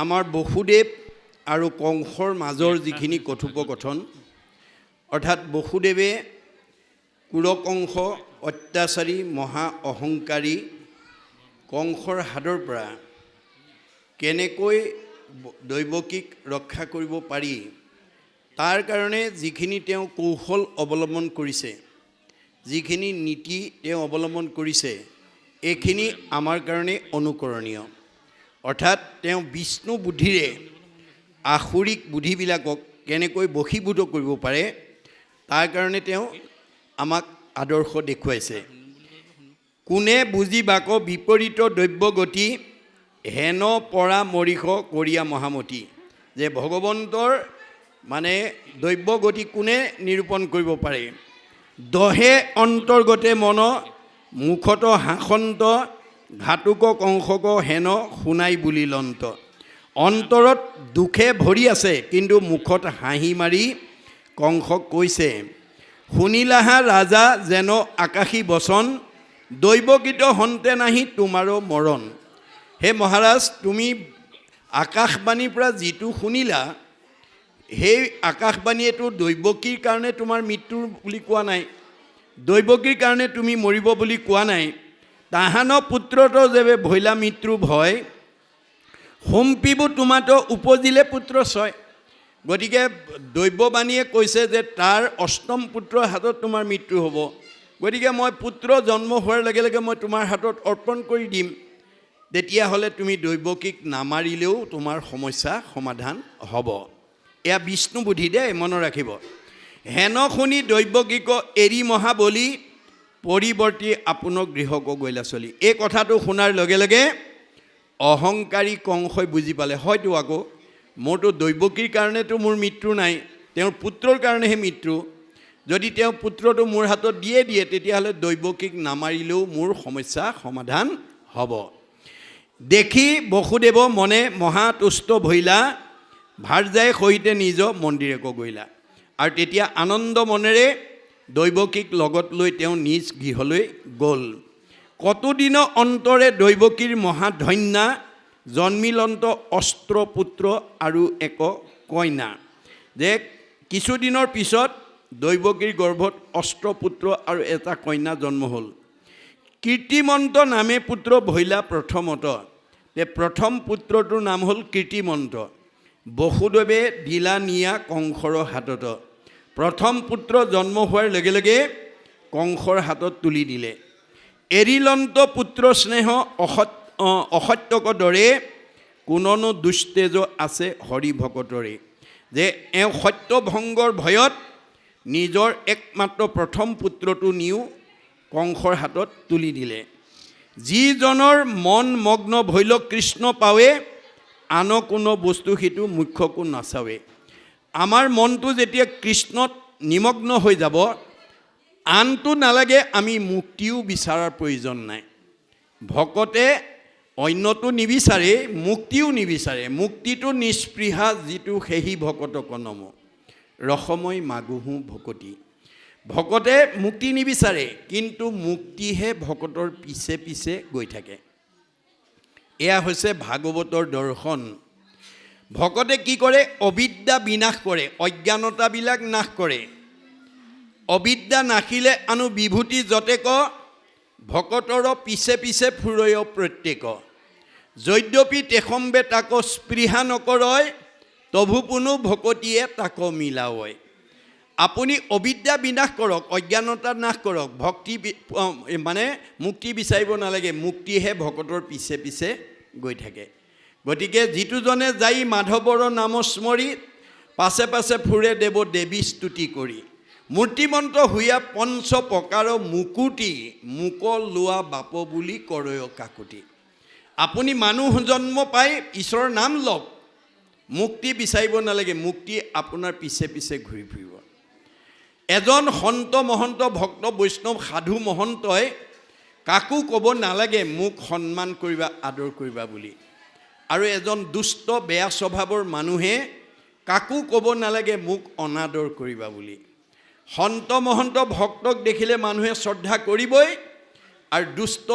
আমাৰ বসুদেৱ আৰু কংসৰ মাজৰ যিখিনি কথোপকথন, অৰ্থাৎ বসুদেৱে কুৰকংস অত্যাচাৰী মহা অহংকাৰী কংসৰ হাতৰ পৰা কেনেকৈ দৈৱকীক ৰক্ষা কৰিব পাৰি তাৰ কাৰণে যিখিনি তেওঁ কৌশল অৱলম্বন কৰিছে, যিখিনি নীতি তেওঁ অৱলম্বন কৰিছে, এইখিনি আমাৰ কাৰণে অনুকৰণীয়। অৰ্থাৎ তেওঁ বিষ্ণু বুদ্ধিৰে আসুৰিক বুদ্ধিবিলাকক কেনেকৈ বশীভূত কৰিব পাৰে তাৰ কাৰণে তেওঁ আমাক আদৰ্শ দেখুৱাইছে। কোনে বুজিবাক বিপৰীত দৈব্য গতি, হেন পৰা মৰিষ কৰিয়া মহামতি। যে ভগৱন্তৰ মানে দৈব্য গতি কোনে নিৰূপণ কৰিব পাৰে। দহে অন্তৰ্গতে মন, মুখত হাসন্ত, ঘাতুক কংসক হেন শুনাই বুলি লন্ত। অন্তৰত দুখে ভৰি আছে, কিন্তু মুখত হাঁহি মাৰি কংসক কৈছে, শুনিলাহা ৰাজা যেন আকাশী বচন, দৈৱগীত হন্তে নাহি তোমাৰো মৰণ। হে মহাৰাজ, তুমি আকাশবাণীৰ পৰা যিটো শুনিলা, সেই আকাশবাণীয়েতো দৈৱকীৰ কাৰণে তোমাৰ মৃত্যু বুলি কোৱা নাই, দৈৱকীৰ কাৰণে তুমি মৰিব বুলি কোৱা নাই। তাহান পুত্ৰতো যেবে ভৈলা মৃত্যু ভয়, সম্পিব তোমাতো উপজিলে পুত্ৰ ছয়। গতিকে দৈৱবাণীয়ে কৈছে যে তাৰ অষ্টম পুত্ৰৰ হাতত তোমাৰ মৃত্যু হ'ব। গতিকে মই পুত্ৰ জন্ম হোৱাৰ লগে লগে মই তোমাৰ হাতত অৰ্পণ কৰি দিম, তেতিয়াহ'লে তুমি দৈৱকীক নামাৰিলেও তোমাৰ সমস্যা সমাধান হ'ব। এয়া বিষ্ণু বুদ্ধি দেই, মনত ৰাখিব। হেন শুনি দৈৱকীক এৰি মহাবলী, পৰিৱৰ্তী আপোনাৰ গৃহক গৈলা চলি। এই কথাটো শুনাৰ লগে লগে অহংকাৰী কংসই বুজি পালে, হয়তো আকৌ মোৰতো দৈৱকীৰ কাৰণেতো মোৰ মৃত্যু নাই, তেওঁৰ পুত্ৰৰ কাৰণেহে মৃত্যু। যদি তেওঁ পুত্ৰটো মোৰ হাতত দিয়ে তেতিয়াহ'লে দৈৱকীক নামাৰিলেও মোৰ সমস্যা সমাধান হ'ব। দেখি বসুদেৱ মনে মহাতুষ্ট ভৈলা, ভাৰ্যাই সহিতে নিজ মন্দিৰক গৈলা। আৰু তেতিয়া আনন্দ মনেৰে দৈৱকীক লগত লৈ তেওঁ নিজ গৃহলৈ গ'ল। কতোদিন অন্তৰে দৈৱকীৰ মহাধন্যা, জন্মিলন্ত অস্ত্ৰ পুত্ৰ আৰু এক কন্যা। যে কিছুদিনৰ পিছত দৈৱকীৰ গৰ্ভত অস্ত্ৰপুত্ৰ আৰু এটা কন্যা জন্ম হ'ল। কীৰ্তিমন্ত নামে পুত্ৰ ভৈলা প্ৰথমত। প্ৰথম পুত্ৰটোৰ নাম হ'ল কীৰ্তিমন্ত। বসুদেৱে দিলা নিয়া কংসৰ হাতত। প্ৰথম পুত্ৰ জন্ম হোৱাৰ লগে লগে কংসৰ হাতত তুলি দিলে। এৰিলন্ত পুত্ৰ স্নেহ অসত্যক দৰে, কোননো দুষ্টেজ আছে হৰি ভকতৰে। যে এওঁ সত্যভংগৰ ভয়ত নিজৰ একমাত্ৰ প্ৰথম পুত্ৰটো নিও কংসৰ হাতত তুলি দিলে। যিজনৰ মন মগ্ন ভৈল কৃষ্ণ পাৱে, আন কোনো বস্তু সিটো মুখ্যকো নাচাৱে। আমাৰ মনটো যেতিয়া কৃষ্ণত নিমগ্ন হৈ যাব, আনটো নালাগে, আমি মুক্তিও বিচৰাৰ প্ৰয়োজন নাই। ভকতে অন্যটো নিবিচাৰে, মুক্তিও নিবিচাৰে। মুক্তিটো নিস্পৃহা যিটো সেহি ভকতক নম, ৰসময় মাগুহো ভকতি। ভকতে মুক্তি নিবিচাৰে, কিন্তু মুক্তিহে ভকতৰ পিছে পিছে গৈ থাকে। এয়া হৈছে ভাগৱতৰ দৰ্শন। ভকতে কি কৰে? অবিদ্যা বিনাশ কৰে, অজ্ঞানতাবিলাক নাশ কৰে। অবিদ্যা নাশিলে আনো বিভূতি যতেক, ভকতৰ পিছে পিছে ফুৰয় প্ৰত্যেক। যদ্যপি তেখম্বে তাক স্পৃহা নকৰয়, তভু পুনু ভকতিয়ে তাক মিলাৱয়। আপুনি অবিদ্যা বিনাশ কৰক, অজ্ঞানতা নাশ কৰক, ভক্তি মানে মুক্তি বিচাৰিব নালাগে, মুক্তিহে ভকতৰ পিছে পিছে গৈ থাকে। গতিকে যিটোজনে যাই মাধৱৰ নাম স্মৰি, পাছে পাছে ফুৰে দেৱ দেৱী স্তুতি কৰি। মূৰ্তিমন্ত হুয়া পঞ্চ প্ৰকাৰ মুকুতি, মোক লোৱা বাপ বুলি কৰয় কাকুতি। আপুনি মানুহ জন্ম পাই ঈশ্বৰৰ নাম লওক, মুক্তি বিচাৰিব নালাগে, মুক্তি আপোনাৰ পিছে পিছে ঘূৰি ফুৰিব। এজন সন্ত মহন্ত ভক্ত বৈষ্ণৱ সাধু মহন্তই কাকো ক'ব নালাগে মোক সন্মান কৰিবা, আদৰ কৰিবা বুলি। আৰু এজন দুষ্ট বেয়া স্বভাৱৰ মানুহে কাকো ক'ব নালাগে মোক অনাদৰ কৰিবা বুলি। সন্ত মহন্ত ভক্তক দেখিলে মানুহে শ্ৰদ্ধা কৰিবই, আৰু দুষ্ট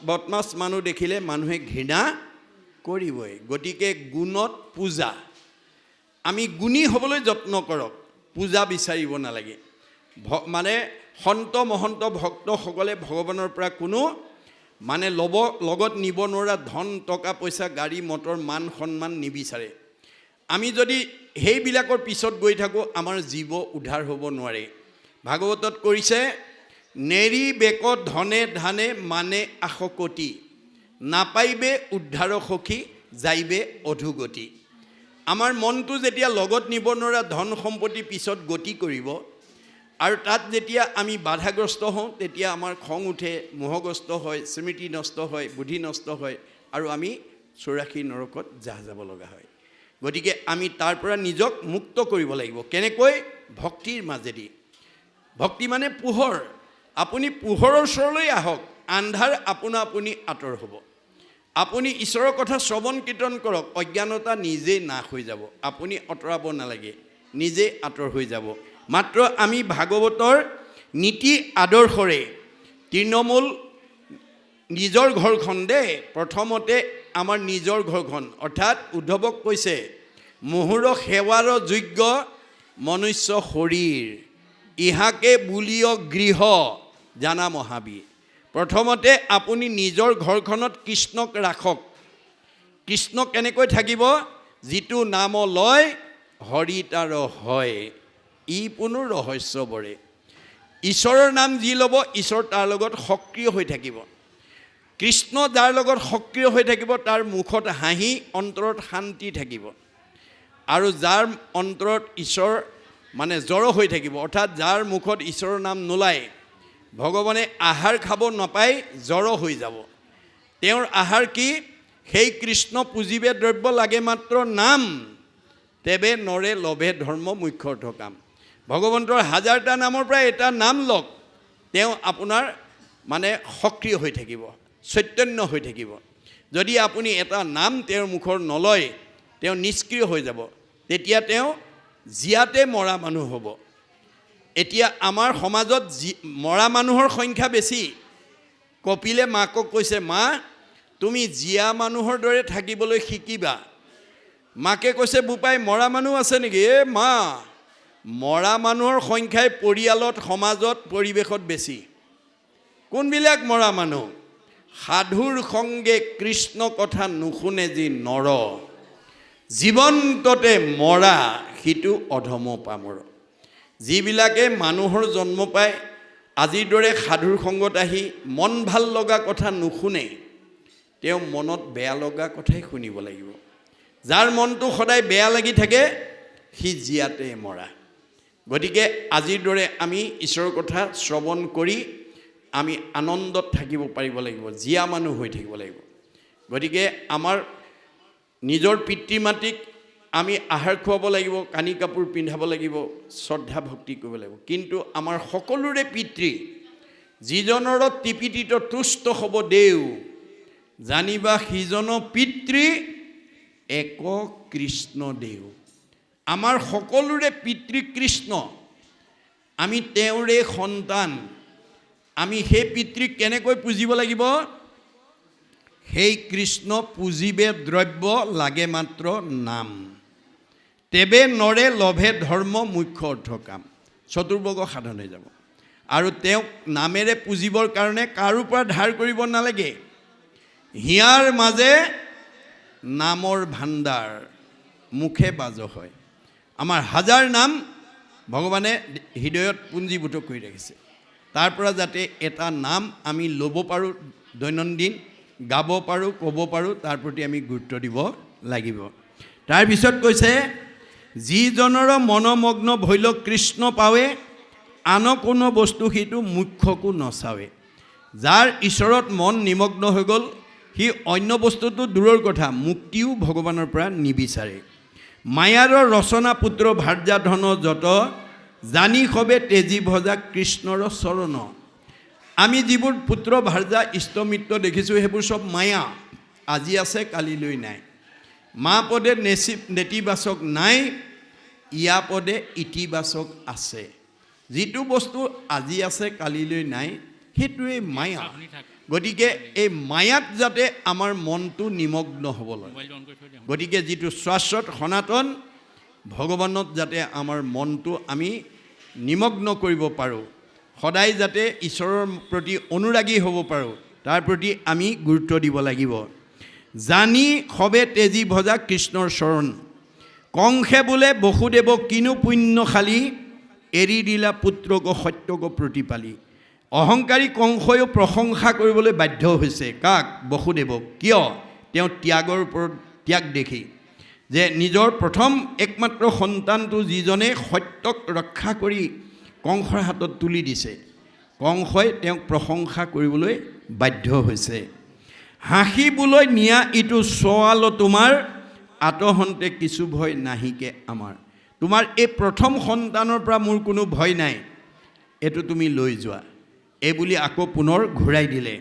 বদমাছ মানুহ দেখিলে মানুহে ঘৃণা কৰিবই। গতিকে গুণত পূজা, আমি গুণী হ'বলৈ যত্ন কৰক, পূজা বিচাৰিব নালাগে। মানে সন্ত মহন্ত ভক্তসকলে ভগৱানৰ পৰা কোনো মানে লগত নিব নোৱাৰা ধন টকা পইচা গাড়ী মটৰ মান সন্মান নিবিচাৰে। আমি যদি সেইবিলাকৰ পিছত গৈ থাকোঁ আমাৰ জীৱ উদ্ধাৰ হ'ব নোৱাৰে। ভাগৱতত কৰিছে নেৰি বেকত ধনে ধানে মানে আশকতি, নাপাইবে উদ্ধাৰ সখী যাইবে অধুগতি। আমাৰ মনটো যেতিয়া লগত নিব নোৱাৰা ধন সম্পত্তি পিছত গতি কৰিব আৰু তাত যেতিয়া আমি বাধাগ্ৰস্ত হওঁ তেতিয়া আমাৰ খং উঠে, মোহগ্ৰস্ত হয়, স্মৃতি নষ্ট হয়, বুদ্ধি নষ্ট হয় আৰু আমি 84 নৰকত যাব লগা হয়। গতিকে আমি তাৰ পৰা নিজক মুক্ত কৰিব লাগিব। কেনেকৈ? ভক্তিৰ মাজেদি। ভক্তি মানে পোহৰ। আপুনি পোহৰৰ ওচৰলৈ আহক, আন্ধাৰ আপোনা আপুনি আঁতৰ হ'ব। আপুনি ঈশ্বৰৰ কথা শ্ৰৱণ কীৰ্তন কৰক, অজ্ঞানতা নিজে নাশ হৈ যাব। আপুনি আঁতৰাব নালাগে, নিজে আঁতৰ হৈ যাব। মাত্ৰ আমি ভাগৱতৰ নীতি আদৰ্শৰে তৃণমূল নিজৰ ঘৰখন দেই, প্ৰথমতে আমাৰ নিজৰ ঘৰখন, অৰ্থাৎ উদ্ধৱক কৈছে মুহুৰ সেৱাৰ যোগ্য মনুষ্য শৰীৰ, ইহাকে বুলিয় গৃহ জানা মহাবীৰ। প্ৰথমতে আপুনি নিজৰ ঘৰখনত কৃষ্ণক ৰাখক। কৃষ্ণ কেনেকৈ থাকিব? যিটো নাম লয় হৰি তাৰ হয়, ই পুনৰ ৰহস্য বৰে। ঈশ্বৰৰ নাম যি ল'ব ঈশ্বৰ তাৰ লগত সক্ৰিয় হৈ থাকিব। কৃষ্ণ যাৰ লগত সক্ৰিয় হৈ থাকিব তাৰ মুখত হাঁহি, অন্তৰত শান্তি থাকিব। আৰু যাৰ অন্তৰত ঈশ্বৰ মানে জড় হৈ থাকিব, অৰ্থাৎ যাৰ মুখত ঈশ্বৰৰ নাম নোলায়, ভগৱানে আহাৰ খাব নাপায় জড় হৈ যাব। তেওঁৰ আহাৰ কি? সেই কৃষ্ণ পুজিবে দ্ৰব্য লাগে মাত্ৰ নাম, তেবে নৰে লভে ধৰ্ম মুখ্য অৰ্থ কাম। ভগৱন্তৰ 1000টা নামৰ পৰা এটা নাম লওক, তেওঁ আপোনাৰ মানে সক্ৰিয় হৈ থাকিব, চৈতন্য হৈ থাকিব। যদি আপুনি এটা নাম তেওঁৰ মুখৰ নলয়, তেওঁ নিষ্ক্ৰিয় হৈ যাব, তেতিয়া তেওঁ জীয়াতে মৰা মানুহ হ'ব। এতিয়া আমাৰ সমাজত মৰা মানুহৰ সংখ্যা বেছি। কপিলে মাকক কৈছে, মা তুমি জীয়া মানুহৰ দৰে থাকিবলৈ শিকিবা। মাকে কৈছে, বোপাই মৰা মানুহ আছে নেকি? মা, মৰা মানুহৰ সংখ্যাই পৰিয়ালত, সমাজত, পৰিৱেশত বেছি। কোনবিলাক মৰা মানুহ? সাধুৰ সংগে কৃষ্ণ কথা নুশুনে যি নৰ, জীৱন্ততে মৰা সিটো অধম পামৰ। যিবিলাকে মানুহৰ জন্ম পায় আজিৰ দৰে সাধুৰ সংগত আহি মন ভাল লগা কথা নুশুনে, তেওঁ মনত বেয়া লগা কথাই শুনিব লাগিব। যাৰ মনটো সদায় বেয়া লাগি থাকে সি জীয়াতে মৰা। গতিকে আজিৰ দৰে আমি ঈশ্বৰৰ কথা শ্ৰৱণ কৰি আমি আনন্দত থাকিব পাৰিব লাগিব, জীয়া মানুহ হৈ থাকিব লাগিব। গতিকে আমাৰ নিজৰ পিতৃ মাতৃক আমি আহাৰ খুৱাব লাগিব, কানি কাপোৰ পিন্ধাব লাগিব, শ্ৰদ্ধা ভক্তি কৰিব লাগিব। কিন্তু আমাৰ সকলোৰে পিতৃ, যিজনৰ টিপিটিত তুষ্ট হ'ব দেউ, জানিবা সিজন পিতৃ এক কৃষ্ণ দেউ। আমাৰ সকলোৰে পিতৃ কৃষ্ণ, আমি তেওঁৰে সন্তান। আমি সেই পিতৃক কেনেকৈ পুজিব লাগিব? সেই কৃষ্ণ পুজিবে দ্ৰব্য লাগে মাত্ৰ নাম, তেবে নৰে লভে ধৰ্ম মুখ্য অৰ্থ কাম। চতুৰ্বৰ্গ সাধন হৈ যাব। আৰু তেওঁক নামেৰে পুজিবৰ কাৰণে কাৰো পৰা ধাৰ কৰিব নালাগে। হিয়াৰ মাজে নামৰ ভাণ্ডাৰ, মুখে বাজ হয়। আমাৰ 1000 নাম ভগৱানে হৃদয়ত পুঞ্জীভূত কৰি ৰাখিছে। তাৰ পৰা যাতে এটা নাম আমি ল'ব পাৰোঁ, দৈনন্দিন গাব পাৰোঁ, ক'ব পাৰোঁ, তাৰ প্ৰতি আমি গুৰুত্ব দিব লাগিব। তাৰপিছত কৈছে, যিজনৰ মনমগ্ন ভৈল কৃষ্ণ পাৱে, আন কোনো বস্তু সিটো মুখ্যকো নচাৱে। যাৰ ঈশ্বৰৰ মন নিমগ্ন হৈ গ'ল, সি অন্য বস্তুটো দূৰৰ কথা, মুক্তিও ভগৱানৰ পৰা নিবিচাৰে। মায়াৰ ৰচনা পুত্ৰ ভাৰ্যা ধন যত, জানি সবে তেজী ভজা কৃষ্ণৰ চৰণ। আমি যিবোৰ পুত্ৰ ভাৰ্যা ইষ্টমিত্ৰ দেখিছোঁ সেইবোৰ চব মায়া, আজি আছে কালিলৈ নাই। মা পদে নেতিবাচক নাই, ইয়া পদে ইতিবাচক আছে। যিটো বস্তু আজি আছে কালিলৈ নাই সেইটোৱে মায়া। গতিকে এই মায়াত যাতে আমাৰ মনটো নিমগ্ন হ'ব লাগে। গতিকে যিটো শাশ্বত সনাতন ভগৱানত যাতে আমাৰ মনটো আমি নিমগ্ন কৰিব পাৰোঁ, সদায় যাতে ঈশ্বৰৰ প্ৰতি অনুৰাগী হ'ব পাৰোঁ, তাৰ প্ৰতি আমি গুৰুত্ব দিব লাগিব। জানি সবে তেজী ভজা কৃষ্ণৰ চৰণ, কংসে বোলে বসুদেৱক কিনো পুণ্যশালী, এৰি দিলা পুত্ৰক সত্যক প্ৰতিপালি। অহংকাৰী কংসয়ো প্ৰশংসা কৰিবলৈ বাধ্য হৈছে কাক? বসুদেৱক। কিয়? তেওঁ ত্যাগৰ ওপৰত ত্যাগ দেখি, যে নিজৰ প্ৰথম একমাত্ৰ সন্তানটো যিজনে সত্যক ৰক্ষা কৰি কংসৰ হাতত তুলি দিছে, কংসই তেওঁক প্ৰশংসা কৰিবলৈ বাধ্য হৈছে। হাঁহিবলৈ নিয়া ইটো চোৱাল তোমাৰ, আতহন্তে কিছু ভয় নাহিকে আমাৰ। তোমাৰ এই প্ৰথম সন্তানৰ পৰা মোৰ কোনো ভয় নাই, এইটো তুমি লৈ যোৱা, এই বুলি আকৌ পুনৰ ঘূৰাই দিলে।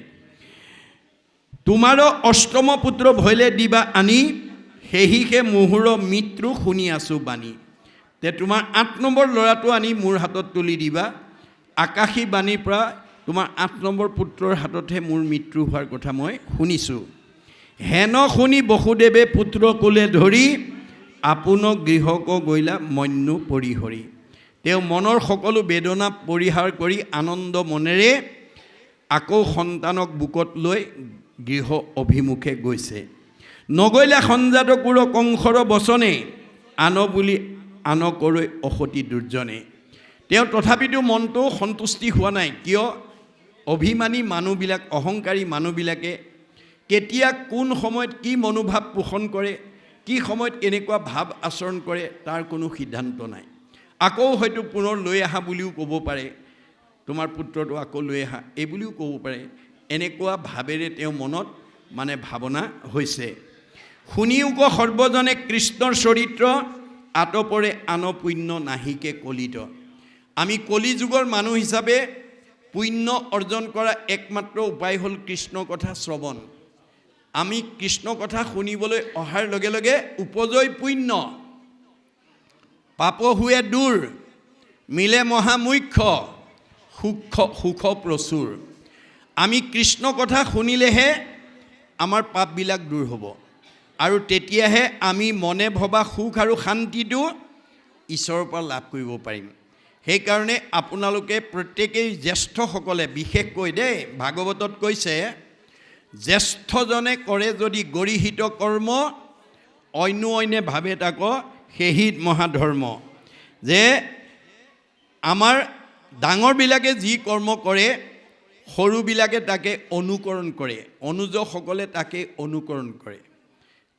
তোমাৰো অষ্টম পুত্ৰ ভয়লে দিবা আনি, সেহিহে মুহুৰ মৃত্যু শুনি আছোঁ বাণী। তে তোমাৰ 8 নম্বৰ ল'ৰাটো আনি মোৰ হাতত তুলি দিবা, আকাশী বাণীৰ পৰা তোমাৰ 8 নম্বৰ পুত্ৰৰ হাততহে মোৰ মৃত্যু হোৱাৰ কথা মই শুনিছোঁ। হেন শুনি বসুদেৱে পুত্ৰ কোলে ধৰি, আপোনক গৃহক গৈলা মন্যু পৰিহৰি। তেওঁ মনৰ সকলো বেদনা পৰিহাৰ কৰি আনন্দ মনেৰে আকৌ সন্তানক বুকত লৈ গৃহ অভিমুখে গৈছে। নগৈলা সঞ্জাত কুৰ কংসৰ বচনে, আন বুলি আনকলৈ অসতি দুৰ্জনে। তেওঁ তথাপিতো মনটো সন্তুষ্টি হোৱা নাই। কিয়? অভিমানী মানুহবিলাক, অহংকাৰী মানুহবিলাকে কেতিয়া কোন সময়ত কি মনোভাৱ পোষণ কৰে, কি সময়ত এনেকুৱা ভাৱ আচৰণ কৰে, তাৰ কোনো সিদ্ধান্ত নাই। আকৌ হয়তো পুনৰ লৈ আহা বুলিও ক'ব পাৰে, তোমাৰ পুত্ৰটো আকৌ লৈ আহা এই বুলিও ক'ব পাৰে। এনেকুৱা ভাৱেৰে তেওঁ মনত মানে ভাৱনা হৈছে। শুনিও ক সৰ্বজনে কৃষ্ণৰ চৰিত্ৰ, আতপৰে আন পুণ্য নাহিকে কলিত। আমি কলি যুগৰ মানুহ হিচাপে পুণ্য অৰ্জন কৰা একমাত্ৰ উপায় হ'ল কৃষ্ণ কথা শ্ৰৱণ। আমি কৃষ্ণ কথা শুনিবলৈ অহাৰ লগে লগে উপজয় পুণ্য, পাপ হুৱে দূৰ, মিলে মহামুখ্য, সুখ প্ৰচুৰ। আমি কৃষ্ণ কথা শুনিলেহে আমাৰ পাপবিলাক দূৰ হ'ব, আৰু তেতিয়াহে আমি মনে ভবা সুখ আৰু শান্তিটো ঈশ্বৰৰ পৰা লাভ কৰিব পাৰিম। সেইকাৰণে আপোনালোকে প্ৰত্যেকেই জ্যেষ্ঠসকলে বিশেষকৈ দেই, ভাগৱতত কৈছে, জ্যেষ্ঠজনে কৰে যদি গৰিহিত কৰ্ম, অন্যে ভাবে তাক সেহিত মহাধৰ্ম। যে আমাৰ ডাঙৰবিলাকে যি কৰ্ম কৰে, সৰুবিলাকে তাকে অনুকৰণ কৰে, অনুজসকলে তাকে অনুকৰণ কৰে।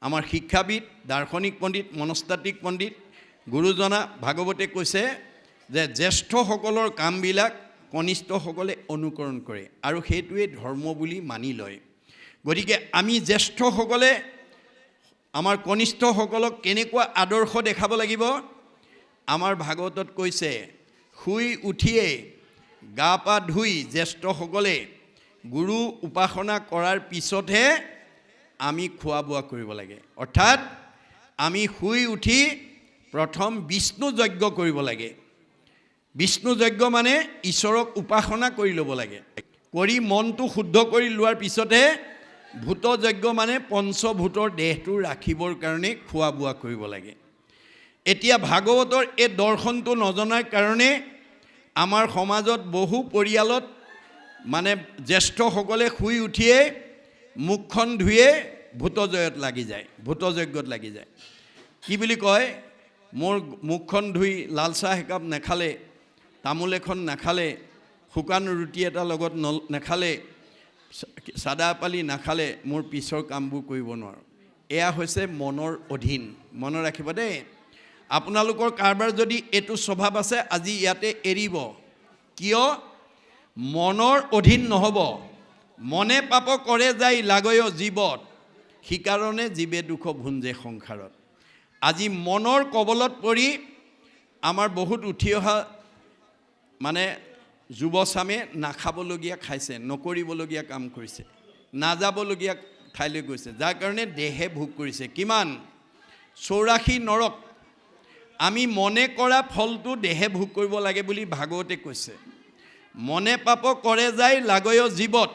আমাৰ শিক্ষাবিদ, দাৰ্শনিক পণ্ডিত, মনস্তাত্ত্বিক পণ্ডিত গুৰুজনা ভাগৱতে কৈছে যে জ্যেষ্ঠসকলৰ কামবিলাক কনিষ্ঠসকলে অনুকৰণ কৰে, আৰু সেইটোৱে ধৰ্ম বুলি মানি লয়। গতিকে আমি জ্যেষ্ঠসকলে আমাৰ কনিষ্ঠসকলক কেনেকুৱা আদৰ্শ দেখাব লাগিব? আমাৰ ভাগৱতত কৈছে, শুই উঠিয়ে গা পা ধুই জ্যেষ্ঠসকলে গুৰু উপাসনা কৰাৰ পিছতহে আমি খোৱা বোৱা কৰিব লাগে। অৰ্থাৎ আমি শুই উঠি প্ৰথম বিষ্ণু যজ্ঞ কৰিব লাগে। বিষ্ণু যজ্ঞ মানে ঈশ্বৰক উপাসনা কৰি ল'ব লাগে। কৰি মনটো শুদ্ধ কৰি লোৱাৰ পিছতহে ভূত যজ্ঞ মানে পঞ্চভূতৰ দেহটো ৰাখিবৰ কাৰণে খোৱা বোৱা কৰিব লাগে। এতিয়া ভাগৱতৰ এই দৰ্শনটো নজনাৰ কাৰণে আমাৰ সমাজত বহু পৰিয়ালত মানে জ্যেষ্ঠসকলে শুই উঠিয়ে মুখখন ধুয়ে ভূতজয়ত লাগি যায়, ভূতযজ্ঞত লাগি যায়। কি বুলি কয়? মোৰ মুখখন ধুই লাল চাহ একাপ নাখালে, তামোল এখন নাখালে, শুকান ৰুটি এটা লগত নাখালে, চাদা পালি নাখালে মোৰ পিছৰ কামবোৰ কৰিব নোৱাৰোঁ। এয়া হৈছে মনৰ অধীন। মনত ৰাখিব দেই। আপোনালোকৰ কাৰোবাৰ যদি এইটো স্বভাৱ আছে, আজি ইয়াতে এৰিব। কিয়? মনৰ অধীন নহ'ব। মনে পাপ কৰে যায় লাগয় জীৱত, সিকাৰণে জীৱে দুখ ভুঞ্জে সংসাৰত। আজি মনৰ কবলত পৰি আমাৰ বহুত উঠি অহা মানে যুৱচামে নাখাবলগীয়া খাইছে, নকৰিবলগীয়া কাম কৰিছে, নাযাবলগীয়া ঠাইলৈ গৈছে, যাৰ কাৰণে দেহে ভোগ কৰিছে। কিমান? 84 নৰক। আমি মনে কৰা ফলটো দেহে ভোগ কৰিব লাগে বুলি ভাগৱতে কৈছে। মনে পাপ কৰে যায় লাগয় জীৱত,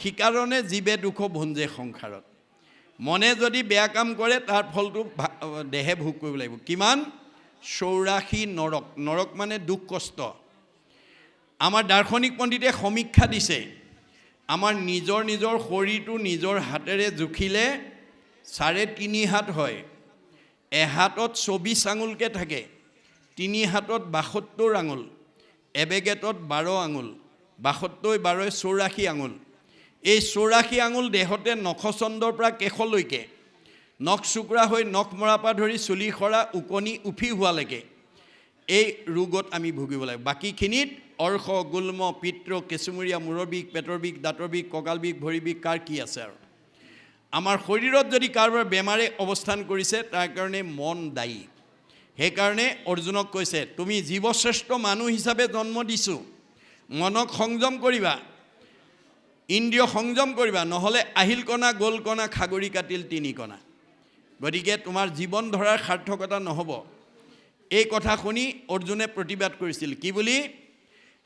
সিকাৰণে জীৱে দুখ ভুঞ্জে সংসাৰত মনে যদি বেয়া কাম কৰে তাৰ ফলটো দেহে ভোগ কৰিব লাগিব কিমান 84 নৰক নৰক মানে দুখ কষ্ট আমাৰ দাৰ্শনিক পণ্ডিতে সমীক্ষা দিছে আমাৰ নিজৰ নিজৰ শৰীৰটো নিজৰ হাতেৰে জুখিলে 3.5 হাত হয় এহাতত 24 আঙুলকে থাকে 3 হাতত 72 আঙুল এবেগেটত 12 আঙুল 72 12 84 আঙুল এই 84 আঙুল দেহতে নখচন্দৰ পৰা কেশলৈকে নখ চুকৰা হৈ নখ মৰা পৰা ধৰি চুলি খৰা উকনি উফি হোৱালৈকে এই ৰোগত আমি ভুগিব লাগে বাকিখিনিত অৰ্শ গুল্ম পিত্ৰ কেঁচুমৰীয়া মূৰৰ বিষ পেটৰ বিষ দাঁতৰ বিষ কঁকাল বিষ ভৰি বিষ কাৰ কি আছে আৰু আমাৰ শৰীৰত যদি কাৰোবাৰ বেমাৰে অৱস্থান কৰিছে তাৰ কাৰণে মন দায়ী সেইকাৰণে অৰ্জুনক কৈছে তুমি জীৱশ্ৰেষ্ঠ মানুহ হিচাপে জন্ম দিছো মনক সংযম কৰিবা ইন্দ্ৰিয় সংযম কৰিবা নহলে আহিল কণা গোল কণা খাগৰি কাটিল 3 কণা গতিকে তোমাৰ জীৱন ধৰাৰ সাৰ্থকতা নহব এই কথা শুনি অৰ্জুনে প্ৰতিবাদ কৰিছিল কি বুলি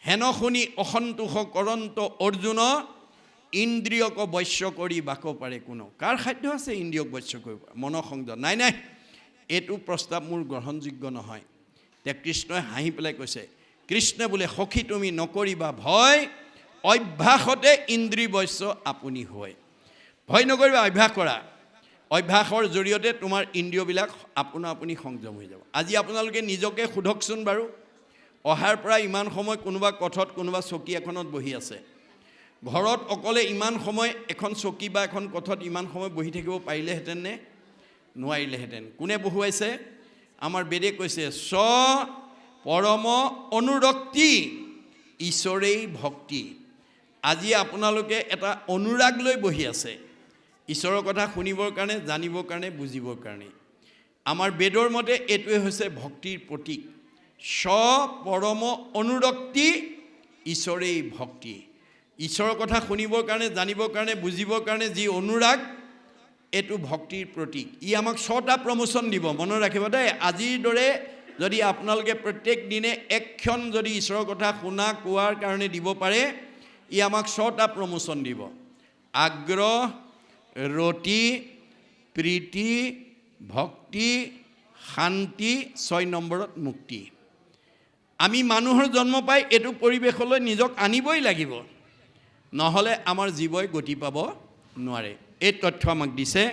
হেন শুনি অসন্তোষ কৰন্ত অৰ্জুন ইন্দ্ৰিয়ক বশ্য কৰি বাক পাৰে কোনো কাৰ খাদ্য আছে ইন্দ্ৰিয়ক বশ্য কৰিব মন সংযম নাই নাই এইটো প্ৰস্তাৱ মোৰ গ্ৰহণযোগ্য নহয় তে কৃষ্ণই হাঁহি পেলাই কৈছে কৃষ্ণ বোলে সখী তুমি নকৰিবা ভয় অভ্যাসতে ইন্দ্ৰি বশ্য আপুনি হয় ভয় নকৰিবা অভ্যাস কৰা অভ্যাসৰ জৰিয়তে তোমাৰ ইন্দ্ৰিয়বিলাক আপুনি সংযম হৈ যাব আজি আপোনালোকে নিজকে সোধকচোন বাৰু অহাৰ পৰা ইমান সময় কোনোবা কঠত কোনোবা চকী এখনত বহি আছে ঘৰত অকলে ইমান সময় এখন চকী বা এখন কঠত ইমান সময় বহি থাকিব পাৰিলেহেঁতেন নে নোৱাৰিলেহেঁতেন কোনে বহুৱাইছে আমাৰ বেদে কৈছে স পৰম অনুৰক্তি ঈশ্বৰেই ভক্তি আজি আপোনালোকে এটা অনুৰাগ লৈ বহি আছে ঈশ্বৰৰ কথা শুনিবৰ কাৰণে জানিবৰ কাৰণে বুজিবৰ কাৰণে আমাৰ বেদৰ মতে এইটোৱে হৈছে ভক্তিৰ প্ৰতীক স পৰম অনুৰক্তি ঈশ্বৰেই ভক্তি ঈশ্বৰৰ কথা শুনিবৰ কাৰণে জানিবৰ কাৰণে বুজিবৰ কাৰণে যি অনুৰাগ এইটো ভক্তিৰ প্ৰতীক ই আমাক 6টা প্ৰমোচন দিব মনত ৰাখিব দেই আজিৰ দৰে যদি আপোনালোকে প্ৰত্যেক দিনে একক্ষণ যদি ঈশ্বৰৰ কথা শুনা কোৱাৰ কাৰণে দিব পাৰে ই আমাক 6টা প্ৰমোচন দিব আগ্ৰহ ৰতি প্ৰীতি ভক্তি শান্তি 6 নম্বৰত মুক্তি আমি মানুহৰ জন্ম পাই এইটো পৰিৱেশলৈ নিজক আনিবই লাগিব নহলে আমাৰ জীৱই গতি পাব নোৱাৰে এই তথ্য আমাক দিছে